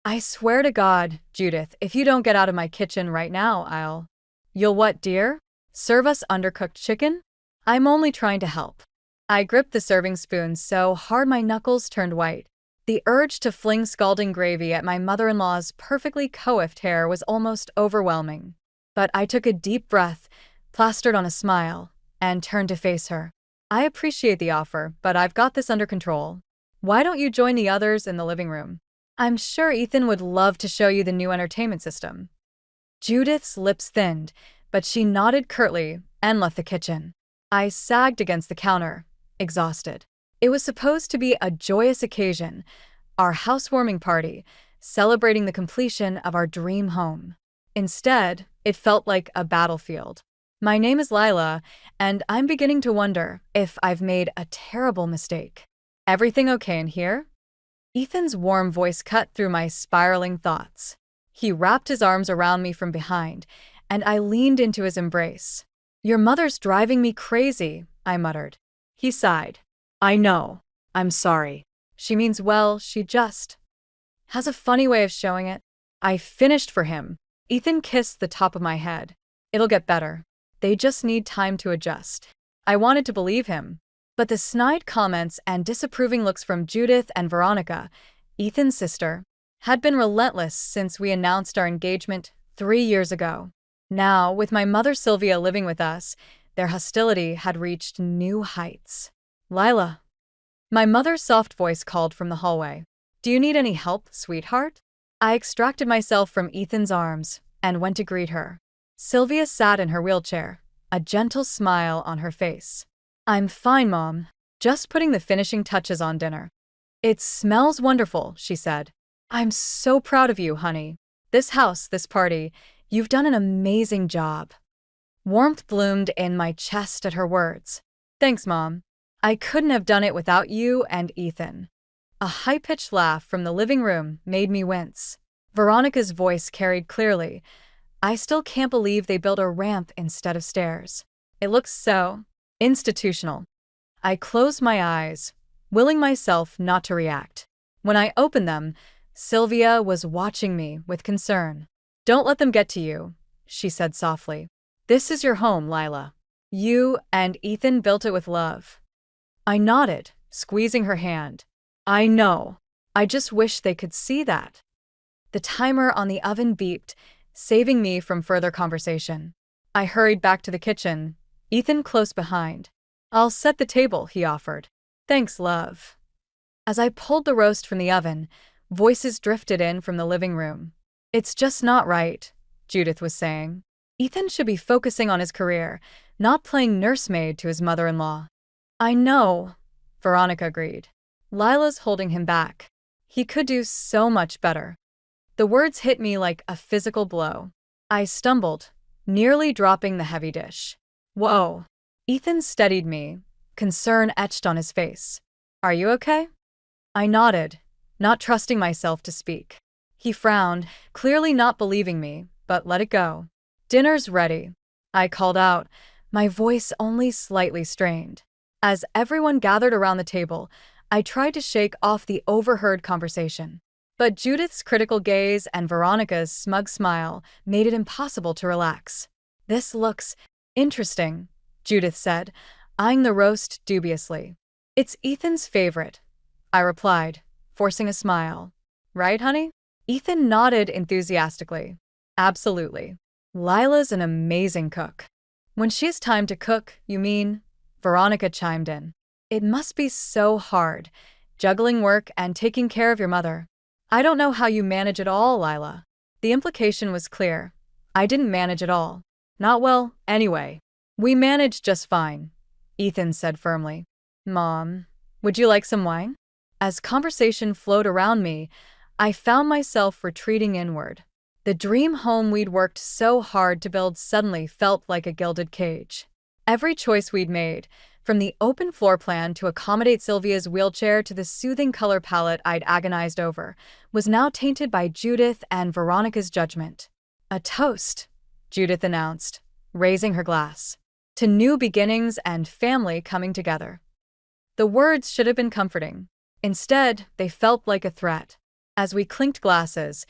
I swear to God, Judith, if you don't get out of my kitchen right now, I'll. You'll what, dear? Serve us undercooked chicken? I'm only trying to help. I gripped the serving spoon so hard my knuckles turned white. The urge to fling scalding gravy at my mother-in-law's perfectly coiffed hair was almost overwhelming. But I took a deep breath, plastered on a smile, and turned to face her. I appreciate the offer, but I've got this under control. Why don't you join the others in the living room? I'm sure Ethan would love to show you the new entertainment system. Judith's lips thinned, but she nodded curtly and left the kitchen. I sagged against the counter, exhausted. It was supposed to be a joyous occasion, our housewarming party, celebrating the completion of our dream home. Instead, it felt like a battlefield. My name is Lila, and I'm beginning to wonder if I've made a terrible mistake. Everything okay in here? Ethan's warm voice cut through my spiraling thoughts. He wrapped his arms around me from behind, and I leaned into his embrace. Your mother's driving me crazy, I muttered. He sighed. I know. I'm sorry. She means well, she just has a funny way of showing it. I finished for him. Ethan kissed the top of my head. It'll get better. They just need time to adjust. I wanted to believe him. But the snide comments and disapproving looks from Judith and Veronica, Ethan's sister, had been relentless since we announced our engagement 3 years ago. Now, with my mother Sylvia living with us, their hostility had reached new heights. Lila. My mother's soft voice called from the hallway. Do you need any help, sweetheart? I extracted myself from Ethan's arms and went to greet her. Sylvia sat in her wheelchair, a gentle smile on her face. I'm fine, Mom. Just putting the finishing touches on dinner. It smells wonderful, she said. I'm so proud of you, honey. This house, this party, you've done an amazing job. Warmth bloomed in my chest at her words. Thanks, Mom. I couldn't have done it without you and Ethan. A high-pitched laugh from the living room made me wince. Veronica's voice carried clearly. I still can't believe they built a ramp instead of stairs. It looks so institutional. I closed my eyes, willing myself not to react. When I opened them, Sylvia was watching me with concern. Don't let them get to you, she said softly. This is your home, Lila. You and Ethan built it with love. I nodded, squeezing her hand. I know. I just wish they could see that. The timer on the oven beeped, saving me from further conversation. I hurried back to the kitchen, Ethan close behind. I'll set the table, he offered. Thanks, love. As I pulled the roast from the oven, voices drifted in from the living room. It's just not right, Judith was saying. Ethan should be focusing on his career, not playing nursemaid to his mother-in-law. I know, Veronica agreed. Lila's holding him back. He could do so much better. The words hit me like a physical blow. I stumbled, nearly dropping the heavy dish. Whoa. Ethan steadied me, concern etched on his face. Are you okay? I nodded, not trusting myself to speak. He frowned, clearly not believing me, but let it go. Dinner's ready, I called out, my voice only slightly strained. As everyone gathered around the table, I tried to shake off the overheard conversation. But Judith's critical gaze and Veronica's smug smile made it impossible to relax. This looks interesting, Judith said, eyeing the roast dubiously. It's Ethan's favorite, I replied, forcing a smile. Right, honey? Ethan nodded enthusiastically. Absolutely. Lila's an amazing cook. When she has time to cook, you mean? Veronica chimed in. It must be so hard, juggling work and taking care of your mother. I don't know how you manage it all, Lila. The implication was clear. I didn't manage it all. Not well, anyway. We managed just fine, Ethan said firmly. Mom, would you like some wine? As conversation flowed around me, I found myself retreating inward. The dream home we'd worked so hard to build suddenly felt like a gilded cage. Every choice we'd made, from the open floor plan to accommodate Sylvia's wheelchair to the soothing color palette I'd agonized over, was now tainted by Judith and Veronica's judgment. A toast, Judith announced, raising her glass. To new beginnings and family coming together. The words should have been comforting. Instead, they felt like a threat. As we clinked glasses,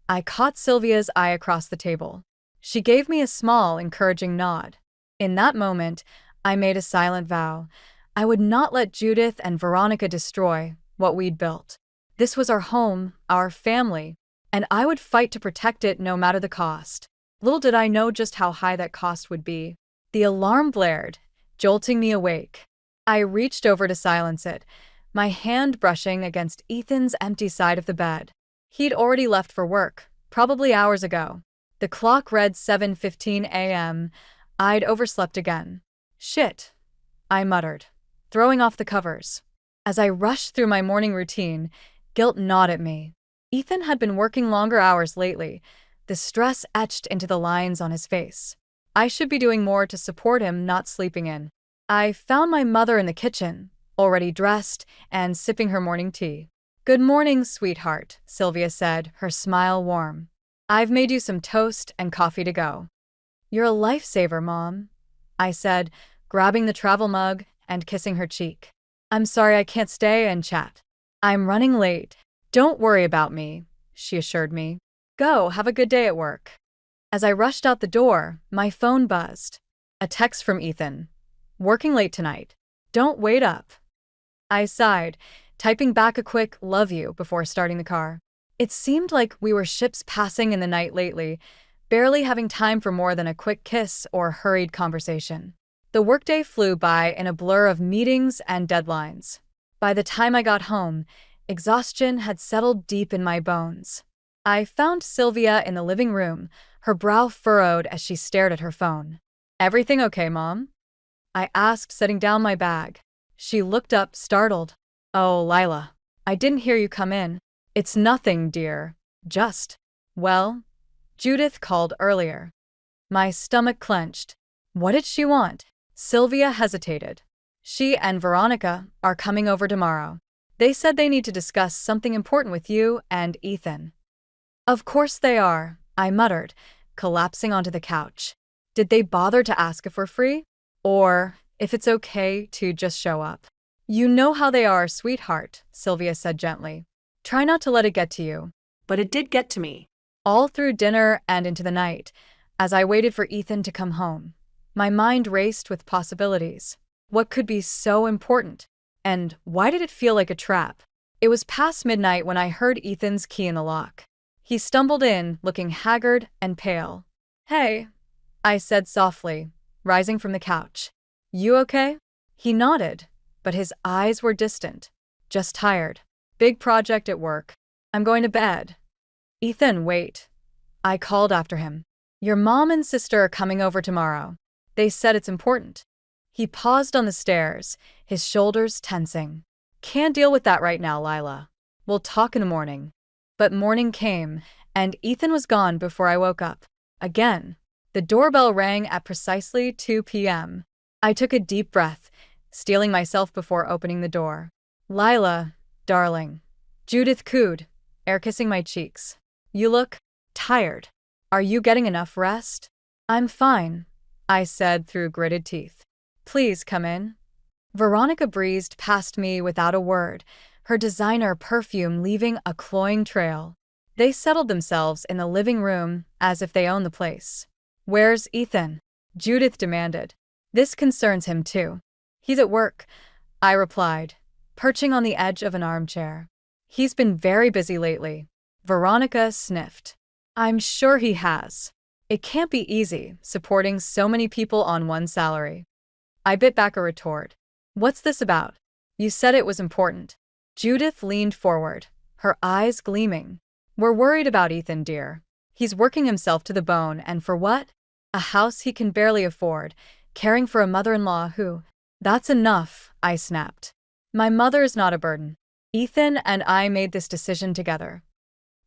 I caught Sylvia's eye across the table. She gave me a small, encouraging nod. In that moment, I made a silent vow. I would not let Judith and Veronica destroy what we'd built. This was our home, our family, and I would fight to protect it no matter the cost. Little did I know just how high that cost would be. The alarm blared, jolting me awake. I reached over to silence it, my hand brushing against Ethan's empty side of the bed. He'd already left for work, probably hours ago. The clock read 7:15 a.m. I'd overslept again. Shit, I muttered, throwing off the covers. As I rushed through my morning routine, guilt gnawed at me. Ethan had been working longer hours lately, the stress etched into the lines on his face. I should be doing more to support him, not sleeping in. I found my mother in the kitchen, already dressed and sipping her morning tea. "Good morning, sweetheart," Sylvia said, her smile warm. "I've made you some toast and coffee to go." "You're a lifesaver, Mom," I said, grabbing the travel mug and kissing her cheek. "I'm sorry I can't stay and chat. I'm running late." "Don't worry about me," she assured me. "Go, have a good day at work." As I rushed out the door, my phone buzzed. A text from Ethan. "Working late tonight. Don't wait up." I sighed, typing back a quick "love you" before starting the car. It seemed like we were ships passing in the night lately, barely having time for more than a quick kiss or hurried conversation. The workday flew by in a blur of meetings and deadlines. By the time I got home, exhaustion had settled deep in my bones. I found Sylvia in the living room, her brow furrowed as she stared at her phone. "Everything okay, Mom?" I asked, setting down my bag. She looked up, startled. "Oh, Lila, I didn't hear you come in." "It's nothing, dear. Just, well, Judith called earlier." My stomach clenched. What did she want? Sylvia hesitated. "She and Veronica are coming over tomorrow. They said they need to discuss something important with you and Ethan." "Of course they are," I muttered, collapsing onto the couch. "Did they bother to ask if we're free? Or if it's okay to just show up?" "You know how they are, sweetheart," Sylvia said gently. "Try not to let it get to you." But it did get to me. All through dinner and into the night, as I waited for Ethan to come home, my mind raced with possibilities. What could be so important? And why did it feel like a trap? It was past midnight when I heard Ethan's key in the lock. He stumbled in, looking haggard and pale. "Hey," I said softly, rising from the couch. "You okay?" He nodded, but his eyes were distant. "Just tired. Big project at work. I'm going to bed." "Ethan, wait." I called after him. "Your mom and sister are coming over tomorrow. They said it's important." He paused on the stairs, his shoulders tensing. "Can't deal with that right now, Lila. We'll talk in the morning." But morning came, and Ethan was gone before I woke up. Again, the doorbell rang at precisely 2 p.m. I took a deep breath, steeling myself before opening the door. "Lila, darling." Judith cooed, air-kissing my cheeks. "You look tired. Are you getting enough rest?" "I'm fine," I said through gritted teeth. "Please come in." Veronica breezed past me without a word, her designer perfume leaving a cloying trail. They settled themselves in the living room as if they owned the place. "Where's Ethan?" Judith demanded. "This concerns him too." "He's at work," I replied, perching on the edge of an armchair. "He's been very busy lately." Veronica sniffed. "I'm sure he has. It can't be easy, supporting so many people on one salary." I bit back a retort. "What's this about? You said it was important." Judith leaned forward, her eyes gleaming. "We're worried about Ethan, dear. He's working himself to the bone, and for what? A house he can barely afford, caring for a mother-in-law who—" "That's enough," I snapped. "My mother is not a burden. Ethan and I made this decision together."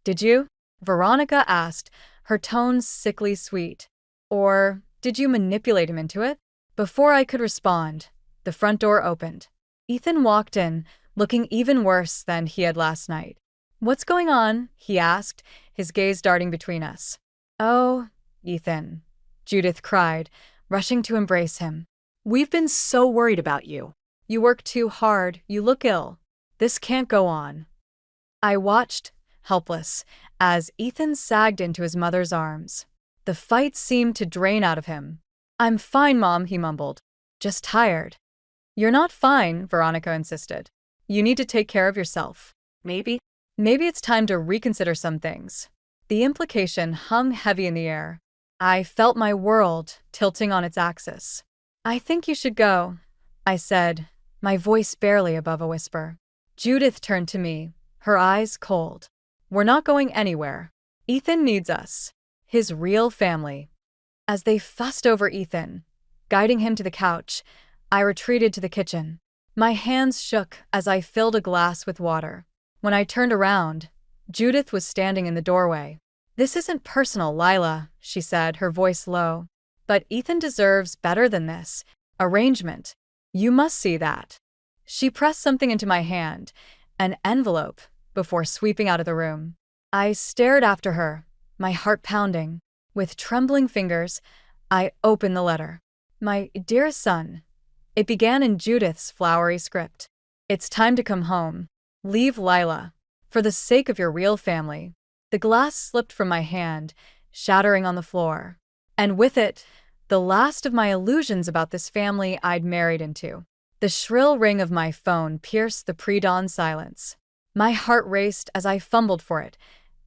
"Did you?" Veronica asked, her tone sickly sweet. "Or did you manipulate him into it?" Before I could respond, the front door opened. Ethan walked in, looking even worse than he had last night. "What's going on?" he asked, his gaze darting between us. "Oh, Ethan," Judith cried, rushing to embrace him. "We've been so worried about you. You work too hard, you look ill. This can't go on." I watched, helpless, as Ethan sagged into his mother's arms. The fight seemed to drain out of him. "I'm fine, Mom," he mumbled. "Just tired." "You're not fine," Veronica insisted. "You need to take care of yourself. Maybe it's time to reconsider some things." The implication hung heavy in the air. I felt my world tilting on its axis. "I think you should go," I said, my voice barely above a whisper. Judith turned to me, her eyes cold. "We're not going anywhere. Ethan needs us. His real family." As they fussed over Ethan, guiding him to the couch, I retreated to the kitchen. My hands shook as I filled a glass with water. When I turned around, Judith was standing in the doorway. "This isn't personal, Lila," she said, her voice low. "But Ethan deserves better than this. Arrangement. You must see that." She pressed something into my hand, an envelope, before sweeping out of the room. I stared after her, my heart pounding. With trembling fingers, I opened the letter. "My dearest son," it began in Judith's flowery script. "It's time to come home. Leave Lila. For the sake of your real family." The glass slipped from my hand, shattering on the floor. And with it, the last of my illusions about this family I'd married into. The shrill ring of my phone pierced the pre-dawn silence. My heart raced as I fumbled for it,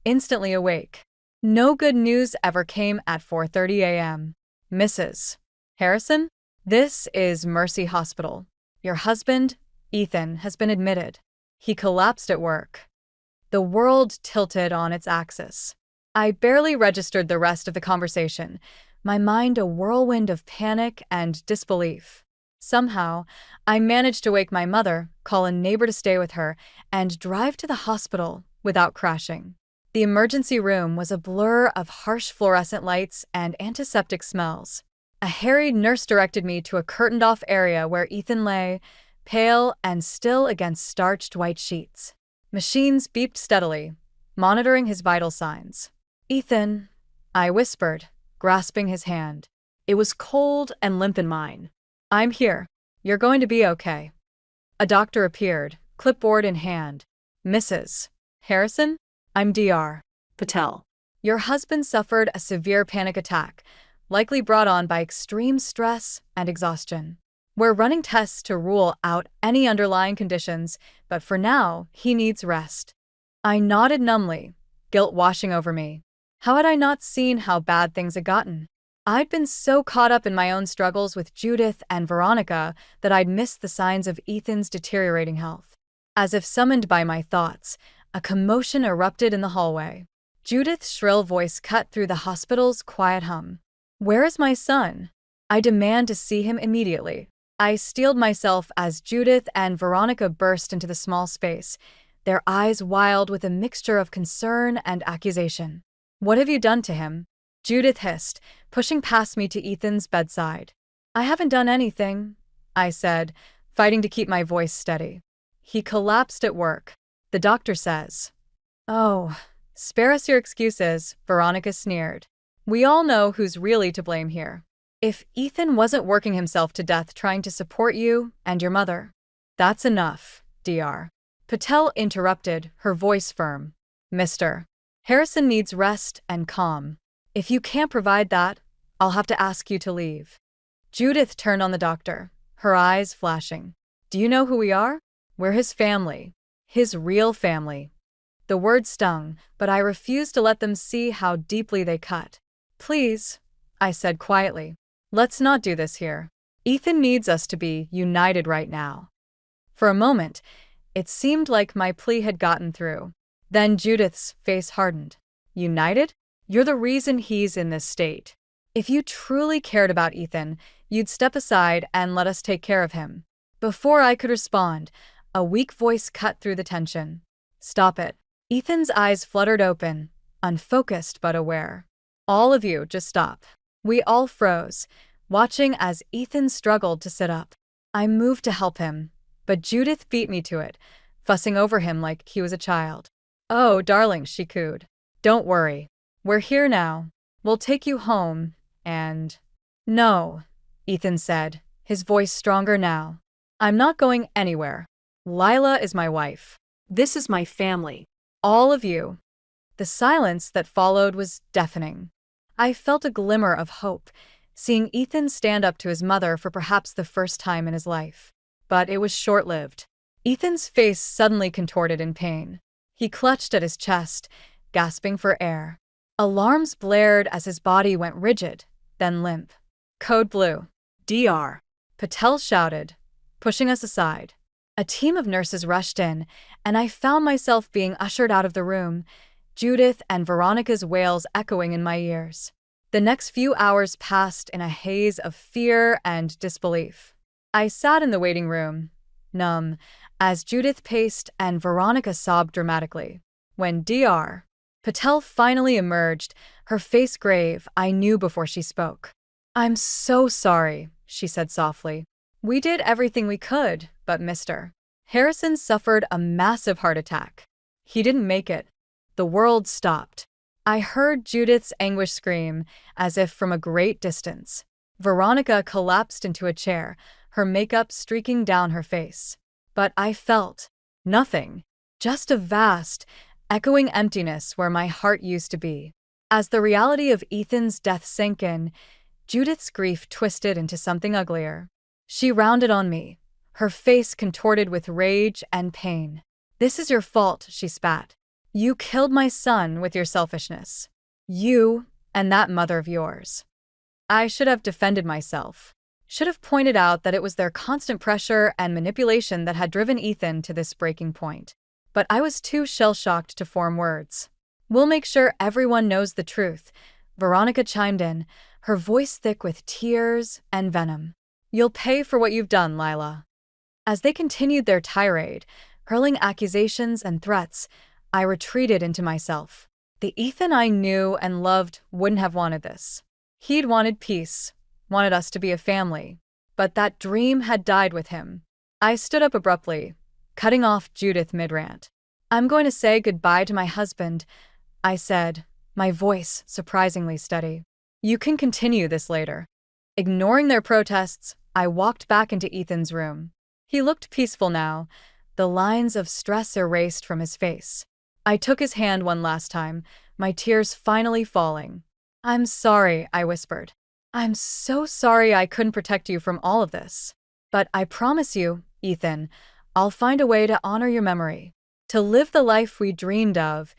instantly awake. No good news ever came at 4:30 a.m. "Mrs. Harrison? This is Mercy Hospital. Your husband, Ethan, has been admitted. He collapsed at work." The world tilted on its axis. I barely registered the rest of the conversation, my mind a whirlwind of panic and disbelief. Somehow, I managed to wake my mother, call a neighbor to stay with her, and drive to the hospital without crashing. The emergency room was a blur of harsh fluorescent lights and antiseptic smells. A harried nurse directed me to a curtained-off area where Ethan lay, pale and still against starched white sheets. Machines beeped steadily, monitoring his vital signs. "Ethan," I whispered, grasping his hand. It was cold and limp in mine. "I'm here. You're going to be okay." A doctor appeared, clipboard in hand. "Mrs. Harrison? I'm Dr. Patel. Your husband suffered a severe panic attack, likely brought on by extreme stress and exhaustion. We're running tests to rule out any underlying conditions, but for now, he needs rest." I nodded numbly, guilt washing over me. How had I not seen how bad things had gotten? I'd been so caught up in my own struggles with Judith and Veronica that I'd missed the signs of Ethan's deteriorating health. As if summoned by my thoughts, a commotion erupted in the hallway. Judith's shrill voice cut through the hospital's quiet hum. "Where is my son? I demand to see him immediately." I steeled myself as Judith and Veronica burst into the small space, their eyes wild with a mixture of concern and accusation. "What have you done to him?" Judith hissed, pushing past me to Ethan's bedside. "I haven't done anything," I said, fighting to keep my voice steady. "He collapsed at work. The doctor says." "Oh, spare us your excuses," Veronica sneered. "We all know who's really to blame here. If Ethan wasn't working himself to death trying to support you and your mother." "That's enough, Dr. Patel interrupted, her voice firm. "Mr. Harrison needs rest and calm. If you can't provide that, I'll have to ask you to leave." Judith turned on the doctor, her eyes flashing. "Do you know who we are? We're his family. His real family." The words stung, but I refused to let them see how deeply they cut. "Please," I said quietly, "let's not do this here. Ethan needs us to be united right now." For a moment, it seemed like my plea had gotten through. Then Judith's face hardened. "United? You're the reason he's in this state. If you truly cared about Ethan, you'd step aside and let us take care of him." Before I could respond, a weak voice cut through the tension. "Stop it." Ethan's eyes fluttered open, unfocused but aware. "All of you, just stop." We all froze, watching as Ethan struggled to sit up. I moved to help him, but Judith beat me to it, fussing over him like he was a child. "Oh, darling," she cooed. "Don't worry. We're here now. We'll take you home, and—" "No," Ethan said, his voice stronger now. "I'm not going anywhere. Lila is my wife. This is my family. All of you. The silence that followed was deafening. I felt a glimmer of hope, seeing Ethan stand up to his mother for perhaps the first time in his life. But it was short-lived. Ethan's face suddenly contorted in pain. He clutched at his chest, gasping for air. Alarms blared as his body went rigid, then limp. Code Blue. DR. Patel shouted, pushing us aside. A team of nurses rushed in, and I found myself being ushered out of the room, Judith and Veronica's wails echoing in my ears. The next few hours passed in a haze of fear and disbelief. I sat in the waiting room, numb, as Judith paced and Veronica sobbed dramatically. When Dr. Patel finally emerged, her face grave, I knew before she spoke. "I'm so sorry," she said softly. "We did everything we could, but Mr. Harrison suffered a massive heart attack. He didn't make it. The world stopped." I heard Judith's anguished scream, as if from a great distance. Veronica collapsed into a chair, her makeup streaking down her face. But I felt nothing, just a vast, echoing emptiness where my heart used to be. As the reality of Ethan's death sank in, Judith's grief twisted into something uglier. She rounded on me, her face contorted with rage and pain. "This is your fault," she spat. "You killed my son with your selfishness. You and that mother of yours." I should have defended myself. Should have pointed out that it was their constant pressure and manipulation that had driven Ethan to this breaking point. But I was too shell-shocked to form words. "We'll make sure everyone knows the truth," Veronica chimed in, her voice thick with tears and venom. "You'll pay for what you've done, Lila." As they continued their tirade, hurling accusations and threats, I retreated into myself. The Ethan I knew and loved wouldn't have wanted this. He'd wanted peace, wanted us to be a family. But that dream had died with him. I stood up abruptly, cutting off Judith mid-rant. "I'm going to say goodbye to my husband," I said, my voice surprisingly steady. "You can continue this later." Ignoring their protests, I walked back into Ethan's room. He looked peaceful now, the lines of stress erased from his face. I took his hand one last time, my tears finally falling. "I'm sorry," I whispered. "I'm so sorry I couldn't protect you from all of this. But I promise you, Ethan, I'll find a way to honor your memory, to live the life we dreamed of,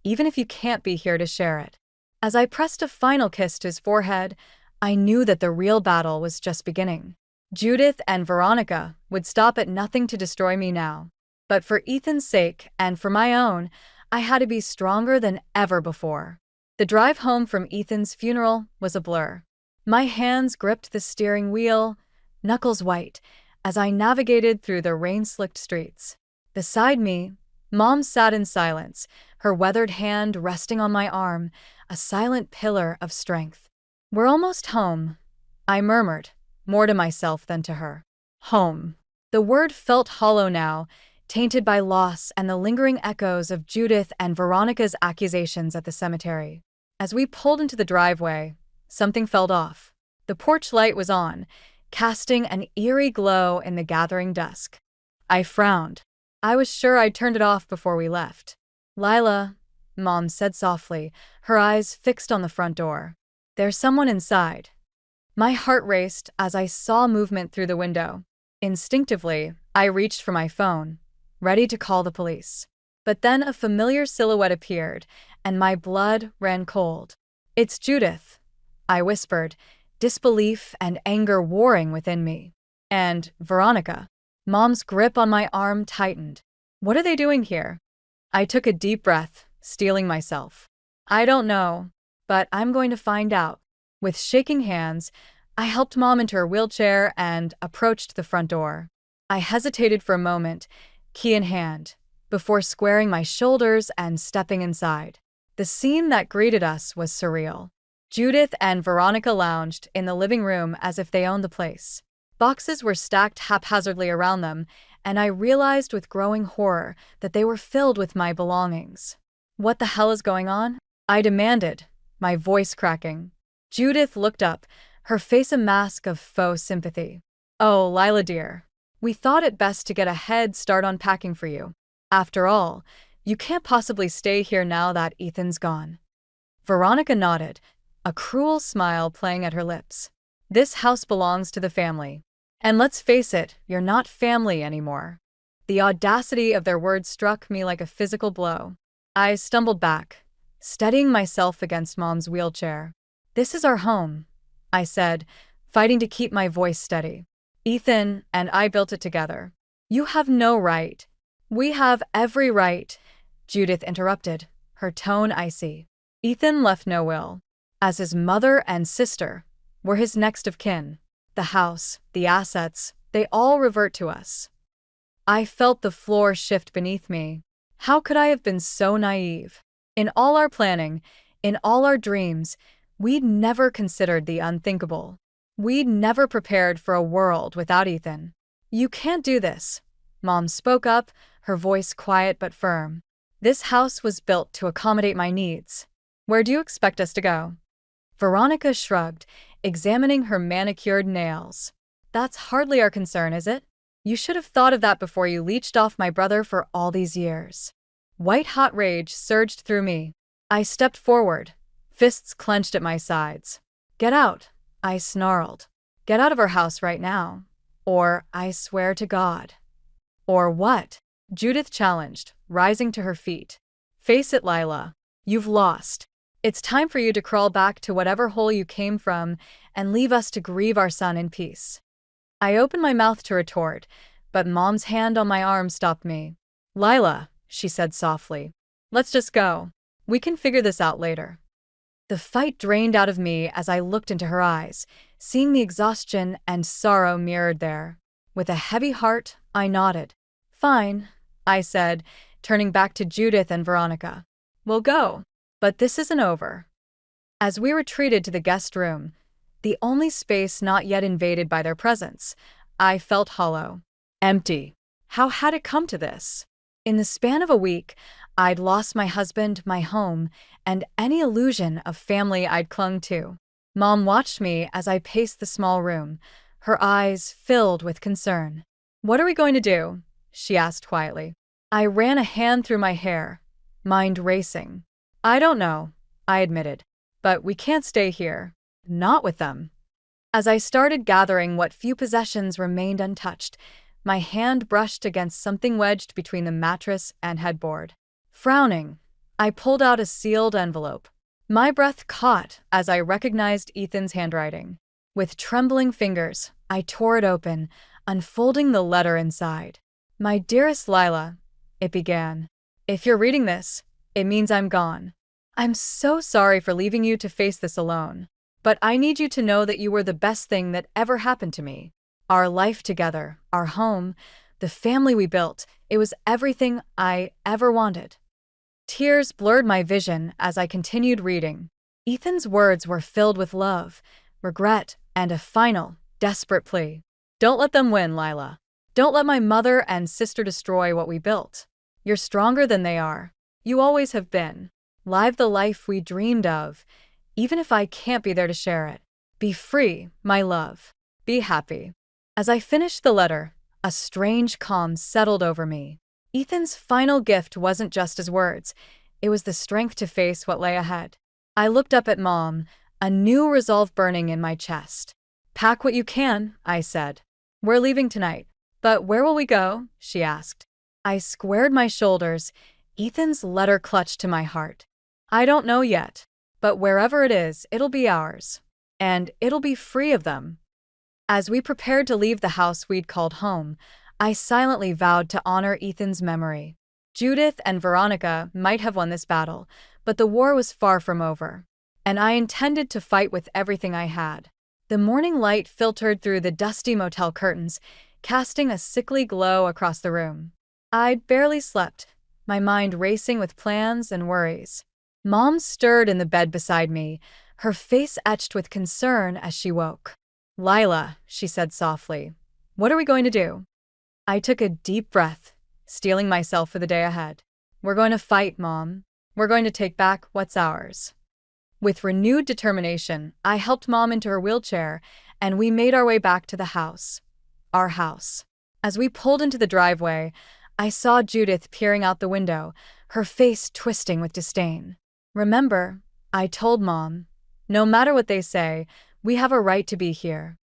even if you can't be here to share it." As I pressed a final kiss to his forehead, I knew that the real battle was just beginning. Judith and Veronica would stop at nothing to destroy me now. But for Ethan's sake, and for my own, I had to be stronger than ever before. The drive home from Ethan's funeral was a blur. My hands gripped the steering wheel, knuckles white, as I navigated through the rain-slicked streets. Beside me, Mom sat in silence, her weathered hand resting on my arm, a silent pillar of strength. "We're almost home," I murmured, more to myself than to her. Home. The word felt hollow now, tainted by loss and the lingering echoes of Judith and Veronica's accusations at the cemetery. As we pulled into the driveway, something felt off. The porch light was on, casting an eerie glow in the gathering dusk. I frowned. I was sure I'd turned it off before we left. "Lila," Mom said softly, her eyes fixed on the front door. "There's someone inside." My heart raced as I saw movement through the window. Instinctively, I reached for my phone, ready to call the police. But then a familiar silhouette appeared, and my blood ran cold. "It's Judith," I whispered, disbelief and anger warring within me. "And Veronica." Mom's grip on my arm tightened. "What are they doing here?" I took a deep breath, steeling myself. "I don't know, but I'm going to find out." With shaking hands, I helped Mom into her wheelchair and approached the front door. I hesitated for a moment, key in hand, before squaring my shoulders and stepping inside. The scene that greeted us was surreal. Judith and Veronica lounged in the living room as if they owned the place. Boxes were stacked haphazardly around them, and I realized with growing horror that they were filled with my belongings. "What the hell is going on?" I demanded, my voice cracking. Judith looked up, her face a mask of faux sympathy. "Oh, Lila dear. We thought it best to get a head start on packing for you. After all, You can't possibly stay here now that Ethan's gone. Veronica nodded, a cruel smile playing at her lips. This house belongs to the family. And let's face it, you're not family anymore. The audacity of their words struck me like a physical blow. I stumbled back, steadying myself against Mom's wheelchair. This is our home, I said, fighting to keep my voice steady. Ethan and I built it together. You have no right. We have every right, Judith interrupted, her tone icy. Ethan left no will. As his mother and sister were his next of kin. The house, the assets, they all revert to us. I felt the floor shift beneath me. How could I have been so naive? In all our planning, in all our dreams, we'd never considered the unthinkable. We'd never prepared for a world without Ethan. You can't do this. Mom spoke up, her voice quiet but firm. This house was built to accommodate my needs. Where do you expect us to go? Veronica shrugged, examining her manicured nails. That's hardly our concern, is it? You should have thought of that before you leeched off my brother for all these years. White-hot rage surged through me. I stepped forward, fists clenched at my sides. Get out, I snarled. Get out of our house right now. Or I swear to God. Or what? Judith challenged, rising to her feet. Face it, Lila. You've lost. It's time for you to crawl back to whatever hole you came from and leave us to grieve our son in peace. I opened my mouth to retort, but Mom's hand on my arm stopped me. Lila, she said softly. Let's just go. We can figure this out later. The fight drained out of me as I looked into her eyes, seeing the exhaustion and sorrow mirrored there. With a heavy heart, I nodded. Fine, I said, turning back to Judith and Veronica. We'll go. But this isn't over. As we retreated to the guest room, the only space not yet invaded by their presence, I felt hollow. Empty. How had it come to this? In the span of a week, I'd lost my husband, my home, and any illusion of family I'd clung to. Mom watched me as I paced the small room, her eyes filled with concern. What are we going to do? She asked quietly. I ran a hand through my hair, mind racing. I don't know, I admitted, but we can't stay here. Not with them. As I started gathering what few possessions remained untouched, my hand brushed against something wedged between the mattress and headboard. Frowning, I pulled out a sealed envelope. My breath caught as I recognized Ethan's handwriting. With trembling fingers, I tore it open, unfolding the letter inside. My dearest Lila, it began. If you're reading this, it means I'm gone. I'm so sorry for leaving you to face this alone. But I need you to know that you were the best thing that ever happened to me. Our life together, our home, the family we built, it was everything I ever wanted. Tears blurred my vision as I continued reading. Ethan's words were filled with love, regret, and a final, desperate plea. Don't let them win, Lila. Don't let my mother and sister destroy what we built. You're stronger than they are. You always have been. Live the life we dreamed of, even if I can't be there to share it. Be free, my love. Be happy. As I finished the letter, a strange calm settled over me. Ethan's final gift wasn't just his words, it was the strength to face what lay ahead. I looked up at Mom, a new resolve burning in my chest. Pack what you can, I said. We're leaving tonight. But where will we go? She asked. I squared my shoulders, Ethan's letter clutched to my heart. I don't know yet, but wherever it is, it'll be ours. And it'll be free of them. As we prepared to leave the house we'd called home, I silently vowed to honor Ethan's memory. Judith and Veronica might have won this battle, but the war was far from over. And I intended to fight with everything I had. The morning light filtered through the dusty motel curtains, casting a sickly glow across the room. I'd barely slept, my mind racing with plans and worries. Mom stirred in the bed beside me, her face etched with concern as she woke. Lila, she said softly, what are we going to do? I took a deep breath, steeling myself for the day ahead. We're going to fight, Mom. We're going to take back what's ours. With renewed determination, I helped Mom into her wheelchair, and we made our way back to the house. Our house. As we pulled into the driveway, I saw Judith peering out the window, her face twisting with disdain. Remember, I told Mom, no matter what they say, we have a right to be here.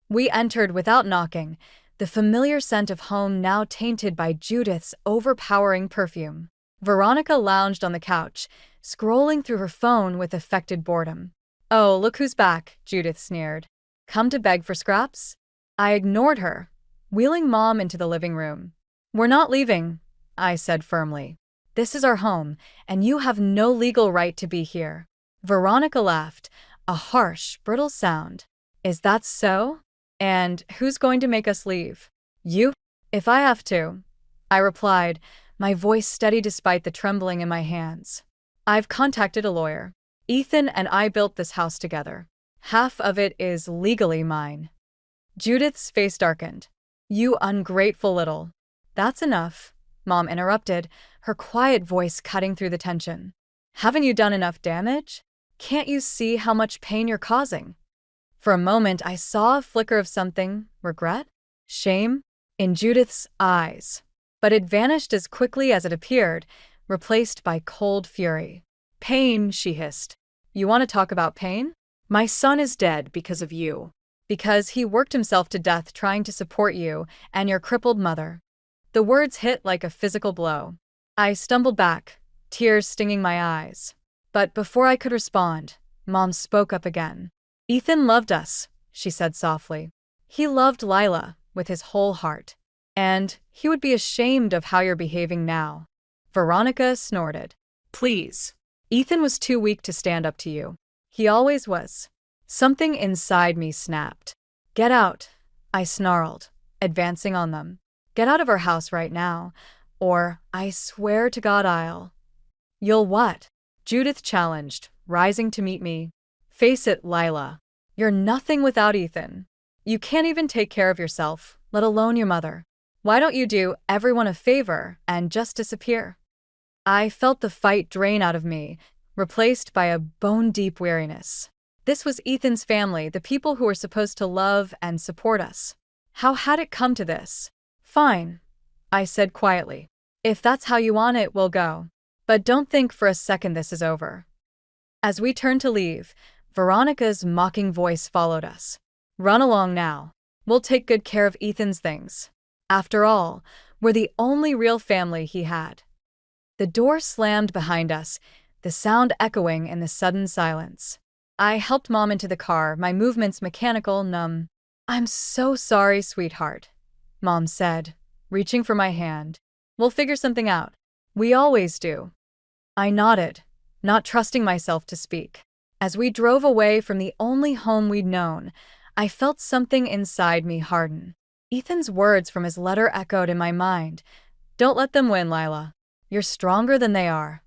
We entered without knocking, the familiar scent of home now tainted by Judith's overpowering perfume. Veronica lounged on the couch, scrolling through her phone with affected boredom. "Oh, look who's back," Judith sneered. "Come to beg for scraps?" I ignored her, wheeling Mom into the living room. "We're not leaving," I said firmly. "This is our home, and you have no legal right to be here." Veronica laughed, a harsh, brittle sound. "Is that so? And who's going to make us leave? You? If I have to," I replied, my voice steady despite the trembling in my hands. "I've contacted a lawyer. Ethan and I built this house together. Half of it is legally mine." Judith's face darkened. "You ungrateful little—" "That's enough," Mom interrupted, her quiet voice cutting through the tension. "Haven't you done enough damage? Can't you see how much pain you're causing?" For a moment, I saw a flicker of something, regret, shame, in Judith's eyes. But it vanished as quickly as it appeared, replaced by cold fury. "Pain," she hissed. "You want to talk about pain? My son is dead because of you. Because he worked himself to death trying to support you and your crippled mother." The words hit like a physical blow. I stumbled back, tears stinging my eyes. But before I could respond, Mom spoke up again. "Ethan loved us," she said softly. "He loved Lila with his whole heart. And he would be ashamed of how you're behaving now." Veronica snorted. "Please. Ethan was too weak to stand up to you. He always was." Something inside me snapped. "Get out," I snarled, advancing on them. "Get out of our house right now, or I swear to God I'll—" "You'll what?" Judith challenged, rising to meet me. "Face it, Lila. You're nothing without Ethan. You can't even take care of yourself, let alone your mother. Why don't you do everyone a favor and just disappear?" I felt the fight drain out of me, replaced by a bone-deep weariness. This was Ethan's family, the people who were supposed to love and support us. How had it come to this? "Fine," I said quietly. "If that's how you want it, we'll go. But don't think for a second this is over." As we turned to leave, Veronica's mocking voice followed us. "Run along now. We'll take good care of Ethan's things. After all, we're the only real family he had." The door slammed behind us, the sound echoing in the sudden silence. I helped Mom into the car, my movements mechanical, numb. "I'm so sorry, sweetheart," Mom said, reaching for my hand. "We'll figure something out. We always do." I nodded, not trusting myself to speak. As we drove away from the only home we'd known, I felt something inside me harden. Ethan's words from his letter echoed in my mind. "Don't let them win, Lila. You're stronger than they are."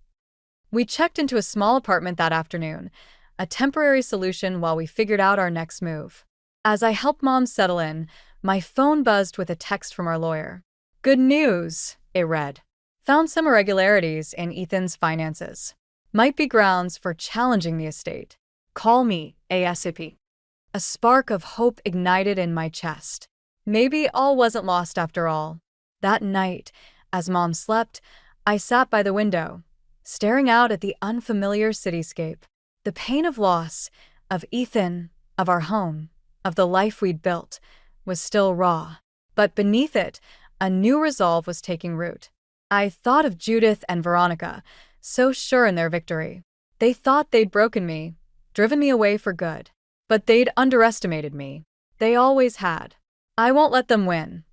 We checked into a small apartment that afternoon, a temporary solution while we figured out our next move. As I helped Mom settle in, my phone buzzed with a text from our lawyer. "Good news," it read. "Found some irregularities in Ethan's finances. Might be grounds for challenging the estate. Call me ASAP." A spark of hope ignited in my chest. Maybe all wasn't lost after all. That night, as Mom slept, I sat by the window, staring out at the unfamiliar cityscape. The pain of loss, of Ethan, of our home, of the life we'd built, was still raw. But beneath it, a new resolve was taking root. I thought of Judith and Veronica, so sure in their victory. They thought they'd broken me, driven me away for good. But they'd underestimated me. They always had. "I won't let them win,"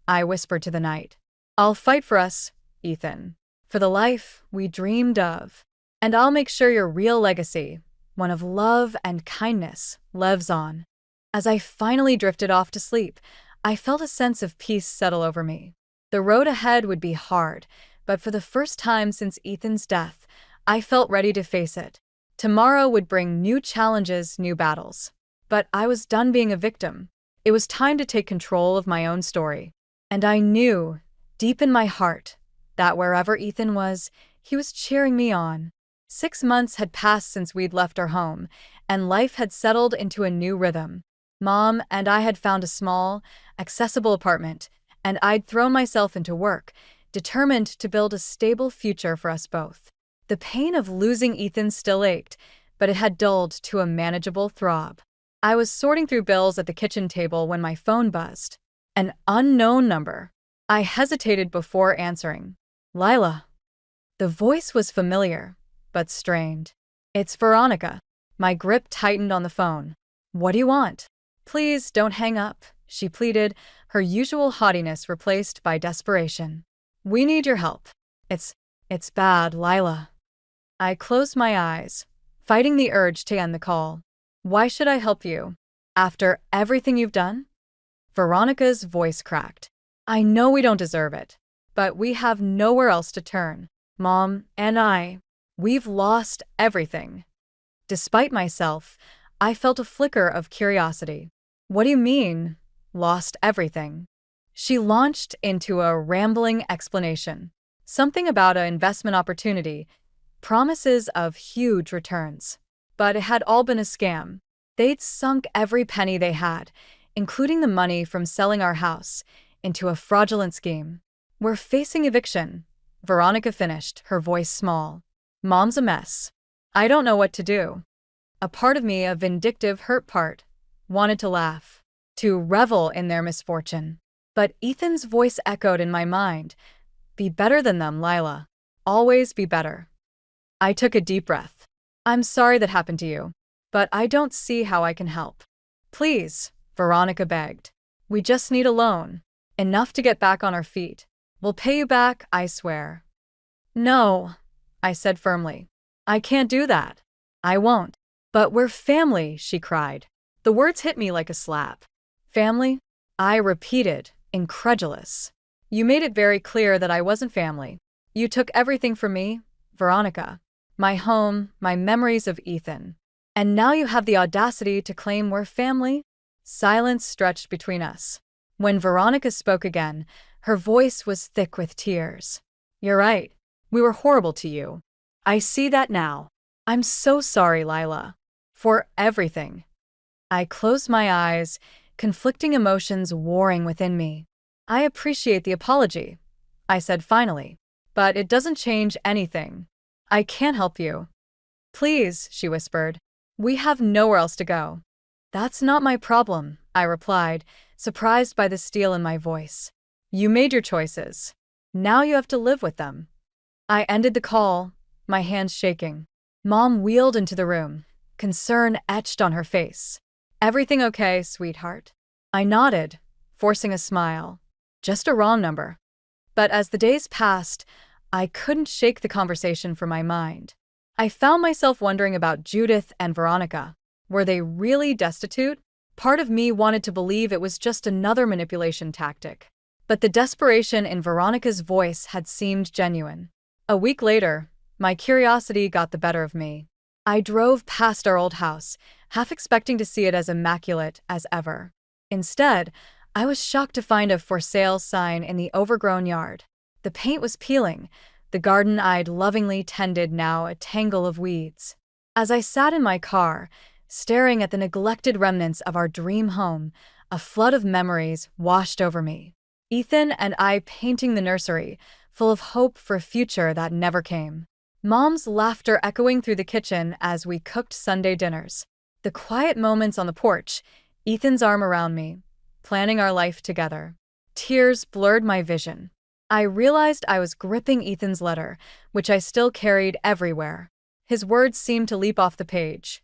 I whispered to the night. "I'll fight for us, Ethan, for the life we dreamed of. And I'll make sure your real legacy, one of love and kindness, lives on." As I finally drifted off to sleep, I felt a sense of peace settle over me. The road ahead would be hard, but for the first time since Ethan's death, I felt ready to face it. Tomorrow would bring new challenges, new battles. But I was done being a victim. It was time to take control of my own story. And I knew, deep in my heart, that wherever Ethan was, he was cheering me on. 6 months had passed since we'd left our home, and life had settled into a new rhythm. Mom and I had found a small, accessible apartment, and I'd thrown myself into work, determined to build a stable future for us both. The pain of losing Ethan still ached, but it had dulled to a manageable throb. I was sorting through bills at the kitchen table when my phone buzzed. An unknown number. I hesitated before answering. Lila. The voice was familiar, but strained. It's Veronica. My grip tightened on the phone. What do you want? Please don't hang up, she pleaded, her usual haughtiness replaced by desperation. We need your help. It's bad, Lila. I closed my eyes, fighting the urge to end the call. Why should I help you? After everything you've done? Veronica's voice cracked. I know we don't deserve it, but we have nowhere else to turn. Mom and we've lost everything. Despite myself, I felt a flicker of curiosity. What do you mean, lost everything? She launched into a rambling explanation. Something about an investment opportunity, promises of huge returns. But it had all been a scam. They'd sunk every penny they had, including the money from selling our house, into a fraudulent scheme. We're facing eviction, Veronica finished, her voice small. Mom's a mess. I don't know what to do. A part of me, a vindictive, hurt part, wanted to laugh, to revel in their misfortune. But Ethan's voice echoed in my mind. Be better than them, Lila. Always be better. I took a deep breath. I'm sorry that happened to you, but I don't see how I can help. Please, Veronica begged. We just need a loan. Enough to get back on our feet. We'll pay you back, I swear. No, I said firmly. I can't do that. I won't. But we're family, she cried. The words hit me like a slap. Family? I repeated, incredulous. You made it very clear that I wasn't family. You took everything from me, Veronica. My home, my memories of Ethan. And now you have the audacity to claim we're family? Silence stretched between us. When Veronica spoke again, her voice was thick with tears. You're right. We were horrible to you. I see that now. I'm so sorry, Lila. For everything. I closed my eyes, conflicting emotions warring within me. I appreciate the apology, I said finally, but it doesn't change anything. I can't help you. Please, she whispered. We have nowhere else to go. That's not my problem, I replied, surprised by the steel in my voice. You made your choices. Now you have to live with them. I ended the call, my hands shaking. Mom wheeled into the room, concern etched on her face. Everything okay, sweetheart? I nodded, forcing a smile. Just a wrong number. But as the days passed, I couldn't shake the conversation from my mind. I found myself wondering about Judith and Veronica. Were they really destitute? Part of me wanted to believe it was just another manipulation tactic. But the desperation in Veronica's voice had seemed genuine. A week later, my curiosity got the better of me. I drove past our old house, half expecting to see it as immaculate as ever. Instead, I was shocked to find a for sale sign in the overgrown yard. The paint was peeling, the garden I'd lovingly tended now a tangle of weeds. As I sat in my car, staring at the neglected remnants of our dream home, a flood of memories washed over me. Ethan and I painting the nursery, full of hope for a future that never came. Mom's laughter echoing through the kitchen as we cooked Sunday dinners. The quiet moments on the porch, Ethan's arm around me, planning our life together. Tears blurred my vision. I realized I was gripping Ethan's letter, which I still carried everywhere. His words seemed to leap off the page.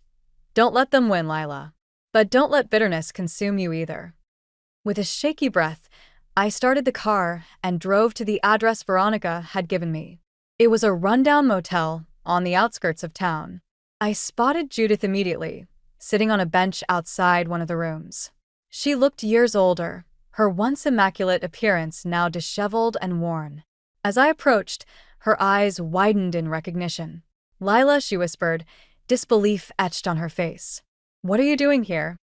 Don't let them win, Lila. But don't let bitterness consume you either. With a shaky breath, I started the car and drove to the address Veronica had given me. It was a rundown motel on the outskirts of town. I spotted Judith immediately, sitting on a bench outside one of the rooms. She looked years older, her once immaculate appearance now disheveled and worn. As I approached, her eyes widened in recognition. Lila, she whispered, disbelief etched on her face. What are you doing here?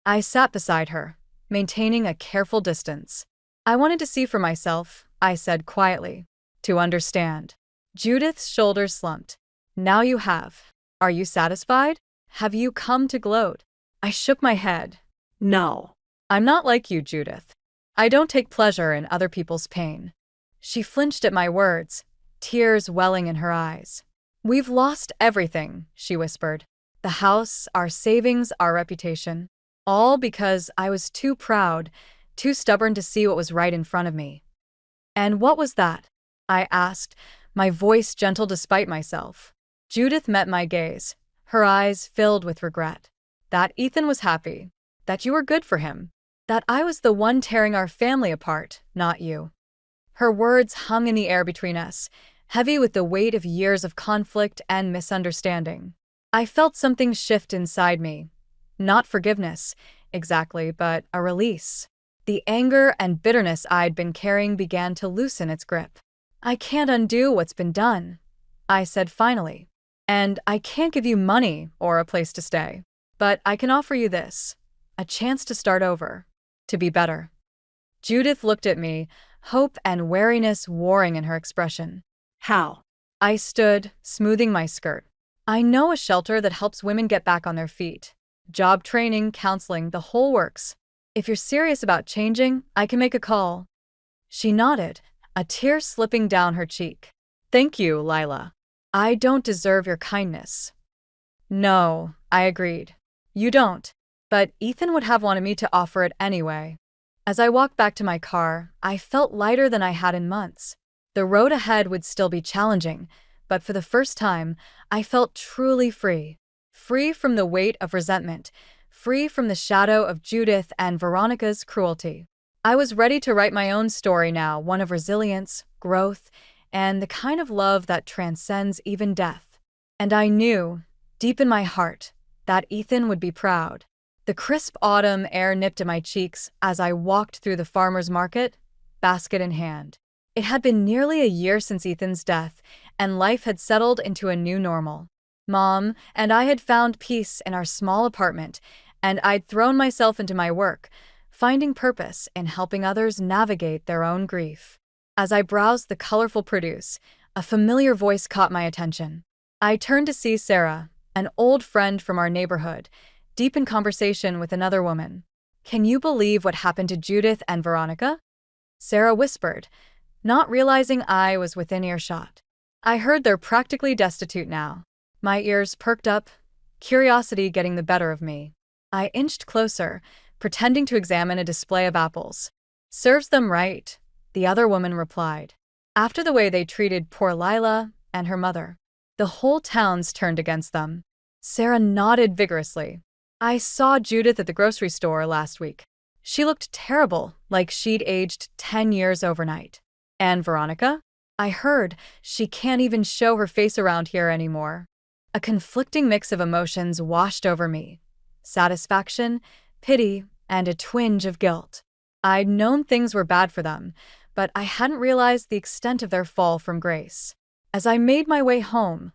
I sat beside her, maintaining a careful distance. I wanted to see for myself, I said quietly. To understand. Judith's shoulders slumped. Now you have. Are you satisfied? Have you come to gloat? I shook my head. No. I'm not like you, Judith. I don't take pleasure in other people's pain. She flinched at my words, tears welling in her eyes. "We've lost everything," she whispered. "The house, our savings, our reputation. All because I was too proud, too stubborn to see what was right in front of me." "And what was that?" I asked, my voice gentle despite myself. Judith met my gaze, her eyes filled with regret. "That Ethan was happy. That you were good for him. That I was the one tearing our family apart, not you." Her words hung in the air between us, heavy with the weight of years of conflict and misunderstanding. I felt something shift inside me. Not forgiveness, exactly, but a release. The anger and bitterness I'd been carrying began to loosen its grip. "I can't undo what's been done," I said finally. "And I can't give you money or a place to stay. But I can offer you this, a chance to start over, to be better." Judith looked at me, hope and wariness warring in her expression. "How?" I stood, smoothing my skirt. "I know a shelter that helps women get back on their feet. Job training, counseling, the whole works. If you're serious about changing, I can make a call." She nodded, a tear slipping down her cheek. "Thank you, Lila. I don't deserve your kindness." "No," I agreed. "You don't. But Ethan would have wanted me to offer it anyway." As I walked back to my car, I felt lighter than I had in months. The road ahead would still be challenging, but for the first time, I felt truly free. Free from the weight of resentment, free from the shadow of Judith and Veronica's cruelty. I was ready to write my own story now, one of resilience, growth, and the kind of love that transcends even death. And I knew, deep in my heart, that Ethan would be proud. The crisp autumn air nipped at my cheeks as I walked through the farmer's market, basket in hand. It had been nearly a year since Ethan's death, and life had settled into a new normal. Mom and I had found peace in our small apartment, and I'd thrown myself into my work, finding purpose in helping others navigate their own grief. As I browsed the colorful produce, a familiar voice caught my attention. I turned to see Sarah, an old friend from our neighborhood, deep in conversation with another woman. "Can you believe what happened to Judith and Veronica?" Sarah whispered, not realizing I was within earshot. "I heard they're practically destitute now." My ears perked up, curiosity getting the better of me. I inched closer, pretending to examine a display of apples. "Serves them right," the other woman replied. "After the way they treated poor Lila and her mother. The whole town's turned against them." Sarah nodded vigorously. "I saw Judith at the grocery store last week. She looked terrible, like she'd aged 10 years overnight." "And Veronica? I heard she can't even show her face around here anymore." A conflicting mix of emotions washed over me. Satisfaction, pity, and a twinge of guilt. I'd known things were bad for them, but I hadn't realized the extent of their fall from grace. As I made my way home,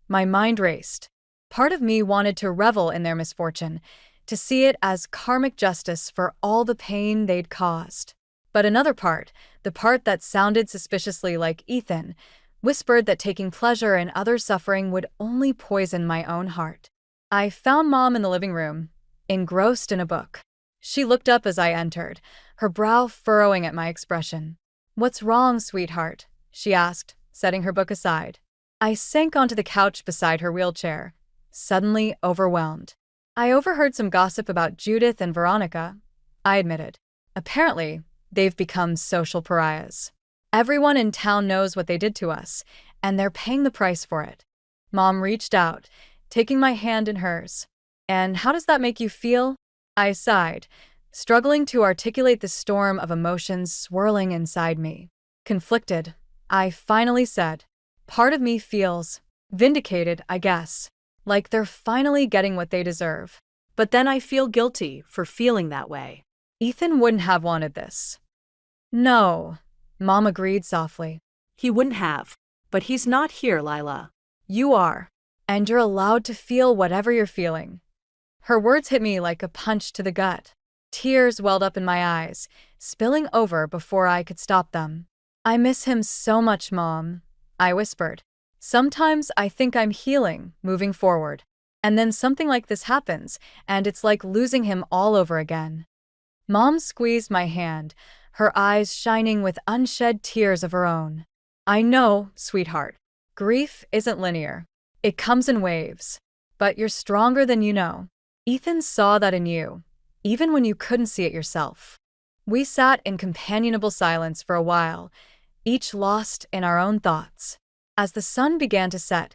my mind raced. Part of me wanted to revel in their misfortune, to see it as karmic justice for all the pain they'd caused. But another part, the part that sounded suspiciously like Ethan, whispered that taking pleasure in others' suffering would only poison my own heart. I found Mom in the living room, engrossed in a book. She looked up as I entered, her brow furrowing at my expression. "What's wrong, sweetheart?" she asked, setting her book aside. I sank onto the couch beside her wheelchair, suddenly overwhelmed. "I overheard some gossip about Judith and Veronica," I admitted. "Apparently, they've become social pariahs. Everyone in town knows what they did to us, and they're paying the price for it." Mom reached out, taking my hand in hers. "And how does that make you feel?" I sighed, struggling to articulate the storm of emotions swirling inside me. Conflicted, I finally said, "Part of me feels vindicated, I guess. Like they're finally getting what they deserve. But then I feel guilty for feeling that way." Ethan wouldn't have wanted this." "No," Mom agreed softly. "He wouldn't have. But he's not here, Lila." "You are. And you're allowed to feel whatever you're feeling." Her words hit me like a punch to the gut. Tears welled up in my eyes, spilling over before I could stop them. "I miss him so much, Mom," I whispered. "Sometimes I think I'm healing, moving forward. And then something like this happens, and it's like losing him all over again." Mom squeezed my hand, her eyes shining with unshed tears of her own. I know, sweetheart. Grief isn't linear. It comes in waves. But you're stronger than you know. Ethan saw that in you, even when you couldn't see it yourself. We sat in companionable silence for a while, each lost in our own thoughts. As the sun began to set,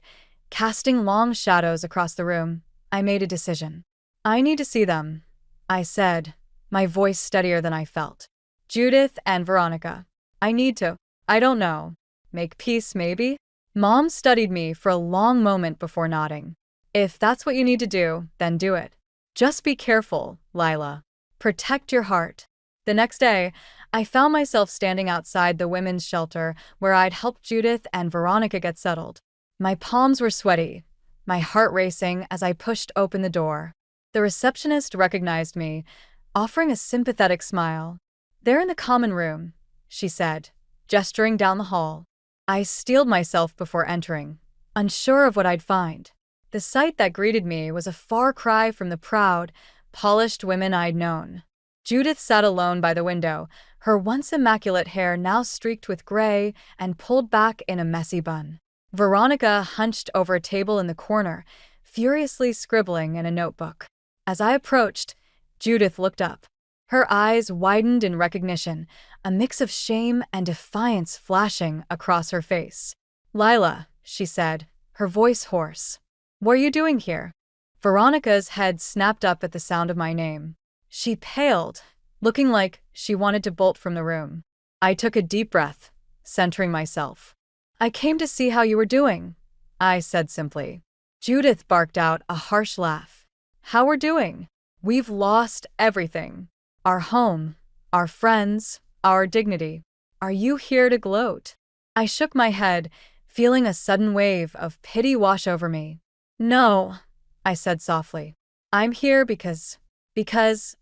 casting long shadows across the room, I made a decision. I need to see them, I said, my voice steadier than I felt. Judith and Veronica. I need to, I don't know, make peace maybe? Mom studied me for a long moment before nodding. If that's what you need to do, then do it. Just be careful, Lila. Protect your heart. The next day, I found myself standing outside the women's shelter where I'd helped Judith and Veronica get settled. My palms were sweaty, my heart racing as I pushed open the door. The receptionist recognized me, offering a sympathetic smile. "They're in the common room," she said, gesturing down the hall. I steeled myself before entering, unsure of what I'd find. The sight that greeted me was a far cry from the proud, polished women I'd known. Judith sat alone by the window, her once immaculate hair now streaked with gray and pulled back in a messy bun. Veronica hunched over a table in the corner, furiously scribbling in a notebook. As I approached, Judith looked up. Her eyes widened in recognition, a mix of shame and defiance flashing across her face. "Lila," she said, her voice hoarse. "What are you doing here?" Veronica's head snapped up at the sound of my name. She paled, looking like she wanted to bolt from the room. I took a deep breath, centering myself. "I came to see how you were doing," I said simply. Judith barked out a harsh laugh. "How we're doing? We've lost everything. Our home, our friends, our dignity. Are you here to gloat?" I shook my head, feeling a sudden wave of pity wash over me. "No," I said softly. "I'm here because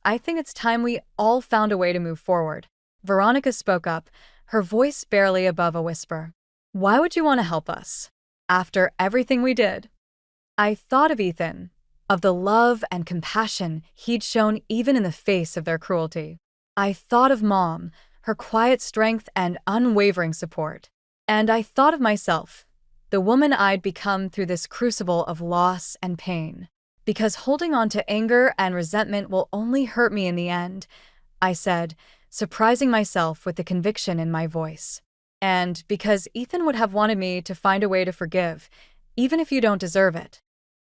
I think it's time we all found a way to move forward." Veronica spoke up, her voice barely above a whisper. "Why would you want to help us? After everything we did?" I thought of Ethan, of the love and compassion he'd shown even in the face of their cruelty. I thought of Mom, her quiet strength and unwavering support. And I thought of myself, the woman I'd become through this crucible of loss and pain. "Because holding on to anger and resentment will only hurt me in the end," I said, surprising myself with the conviction in my voice. "And because Ethan would have wanted me to find a way to forgive, even if you don't deserve it."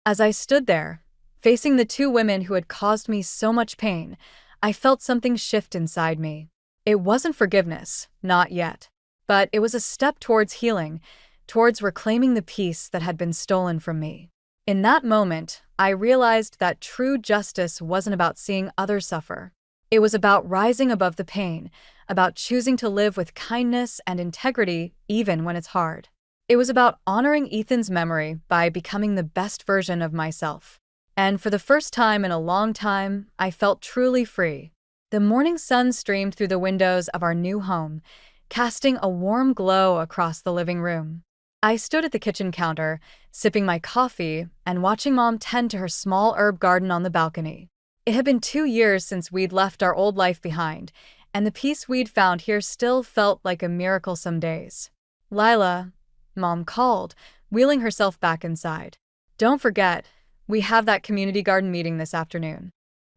As I stood there, facing the two women who had caused me so much pain, I felt something shift inside me. It wasn't forgiveness, not yet. But it was a step towards healing, towards reclaiming the peace that had been stolen from me. In that moment, I realized that true justice wasn't about seeing others suffer. It was about rising above the pain, about choosing to live with kindness and integrity even when it's hard. It was about honoring Ethan's memory by becoming the best version of myself. And for the first time in a long time, I felt truly free. The morning sun streamed through the windows of our new home, casting a warm glow across the living room. I stood at the kitchen counter, sipping my coffee and watching Mom tend to her small herb garden on the balcony. It had been 2 years since we'd left our old life behind, and the peace we'd found here still felt like a miracle some days. "Lila," Mom called, wheeling herself back inside. "Don't forget, we have that community garden meeting this afternoon."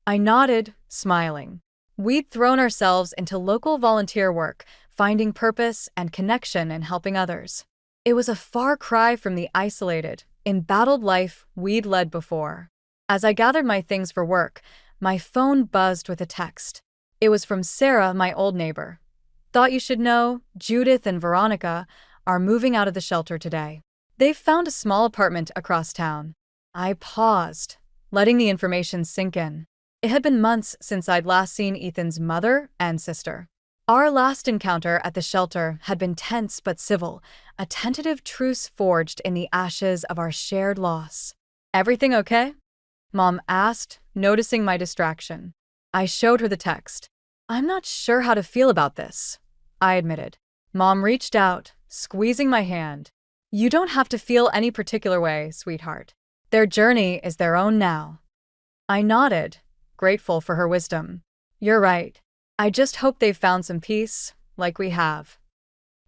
I nodded, smiling. We'd thrown ourselves into local volunteer work, finding purpose and connection in helping others. It was a far cry from the isolated, embattled life we'd led before. As I gathered my things for work, my phone buzzed with a text. It was from Sarah, my old neighbor. "Thought you should know, Judith and Veronica are moving out of the shelter today. They've found a small apartment across town." I paused, letting the information sink in. It had been months since I'd last seen Ethan's mother and sister. Our last encounter at the shelter had been tense but civil, a tentative truce forged in the ashes of our shared loss. "Everything okay?" Mom asked, noticing my distraction. I showed her the text. "I'm not sure how to feel about this," I admitted. Mom reached out, squeezing my hand. "You don't have to feel any particular way, sweetheart. Their journey is their own now." I nodded, grateful for her wisdom. "You're right. I just hope they've found some peace, like we have.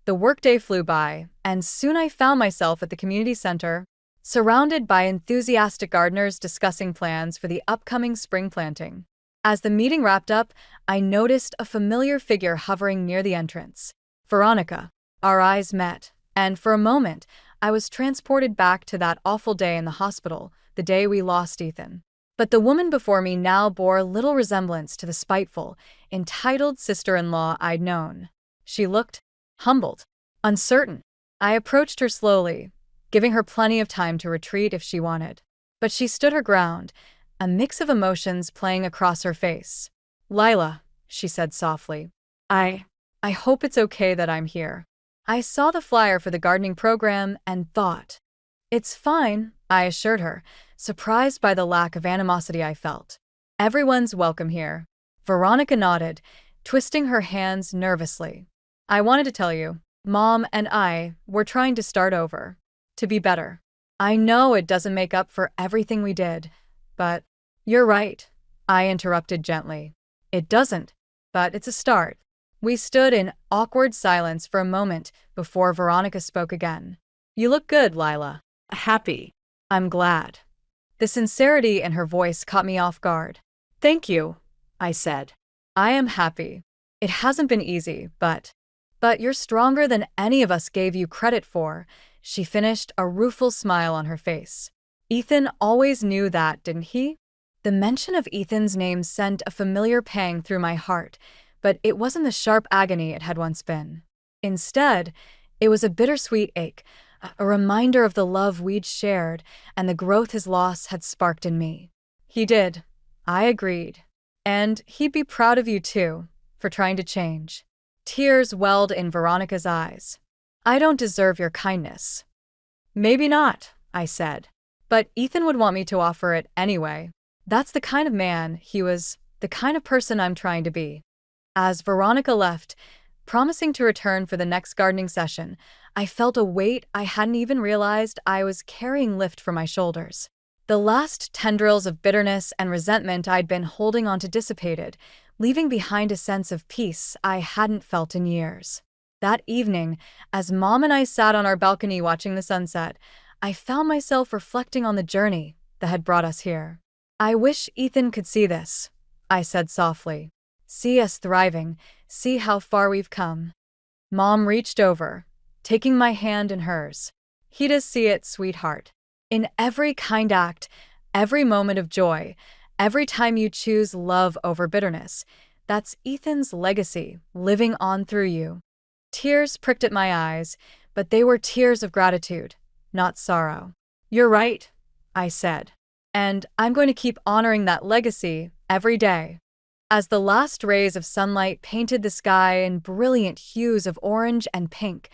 The workday flew by, and soon I found myself at the community center, surrounded by enthusiastic gardeners discussing plans for the upcoming spring planting. As the meeting wrapped up, I noticed a familiar figure hovering near the entrance. Veronica. Our eyes met, and for a moment, I was transported back to that awful day in the hospital, the day we lost Ethan. But the woman before me now bore little resemblance to the spiteful, entitled sister-in-law I'd known. She looked humbled, uncertain. I approached her slowly, giving her plenty of time to retreat if she wanted. But she stood her ground, a mix of emotions playing across her face. "Lila," she said softly, I hope it's okay that I'm here. I saw the flyer for the gardening program and thought. It's fine, I assured her, surprised by the lack of animosity I felt. Everyone's welcome here. Veronica nodded, twisting her hands nervously. I wanted to tell you, Mom and I were trying to start over. To be better. I know it doesn't make up for everything we did, but you're right, I interrupted gently. It doesn't, but it's a start. We stood in awkward silence for a moment before Veronica spoke again. You look good, Lila. Happy. I'm glad. The sincerity in her voice caught me off guard. Thank you, I said. I am happy. It hasn't been easy, but you're stronger than any of us gave you credit for, she finished, a rueful smile on her face. Ethan always knew that, didn't he? The mention of Ethan's name sent a familiar pang through my heart, but it wasn't the sharp agony it had once been. Instead, it was a bittersweet ache, a reminder of the love we'd shared and the growth his loss had sparked in me. He did. I agreed. And he'd be proud of you too, for trying to change. Tears welled in Veronica's eyes. I don't deserve your kindness. Maybe not, I said. But Ethan would want me to offer it anyway. That's the kind of man he was, the kind of person I'm trying to be. As Veronica left, promising to return for the next gardening session, I felt a weight I hadn't even realized I was carrying lift from my shoulders. The last tendrils of bitterness and resentment I'd been holding on to dissipated, leaving behind a sense of peace I hadn't felt in years. That evening, as Mom and I sat on our balcony watching the sunset, I found myself reflecting on the journey that had brought us here. I wish Ethan could see this, I said softly. See us thriving, see how far we've come. Mom reached over, taking my hand in hers. He does see it, sweetheart. In every kind act, every moment of joy, every time you choose love over bitterness, that's Ethan's legacy living on through you. Tears pricked at my eyes, but they were tears of gratitude, not sorrow. You're right, I said. And I'm going to keep honoring that legacy every day. As the last rays of sunlight painted the sky in brilliant hues of orange and pink,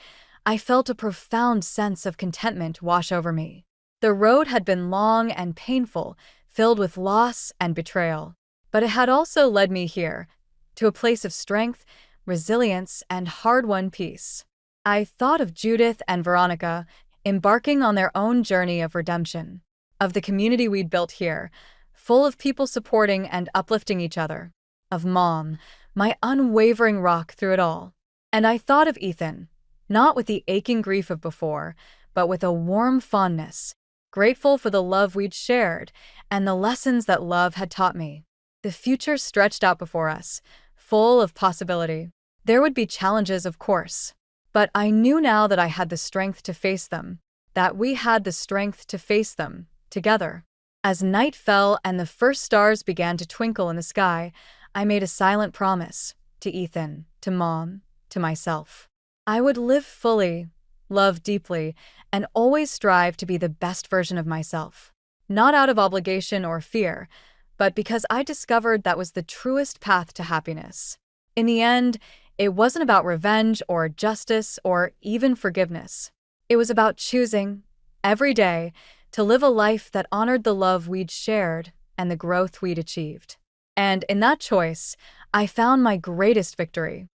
I felt a profound sense of contentment wash over me. The road had been long and painful, filled with loss and betrayal, but it had also led me here, to a place of strength, resilience, and hard-won peace. I thought of Judith and Veronica, embarking on their own journey of redemption, of the community we'd built here, full of people supporting and uplifting each other, of Mom, my unwavering rock through it all. And I thought of Ethan, not with the aching grief of before, but with a warm fondness, grateful for the love we'd shared and the lessons that love had taught me. The future stretched out before us, full of possibility. There would be challenges, of course, but I knew now that I had the strength to face them, that we had the strength to face them, together. As night fell and the first stars began to twinkle in the sky, I made a silent promise, to Ethan, to Mom, to myself. I would live fully, love deeply, and always strive to be the best version of myself. Not out of obligation or fear, but because I discovered that was the truest path to happiness. In the end, it wasn't about revenge or justice or even forgiveness. It was about choosing, every day, to live a life that honored the love we'd shared and the growth we'd achieved. And in that choice, I found my greatest victory.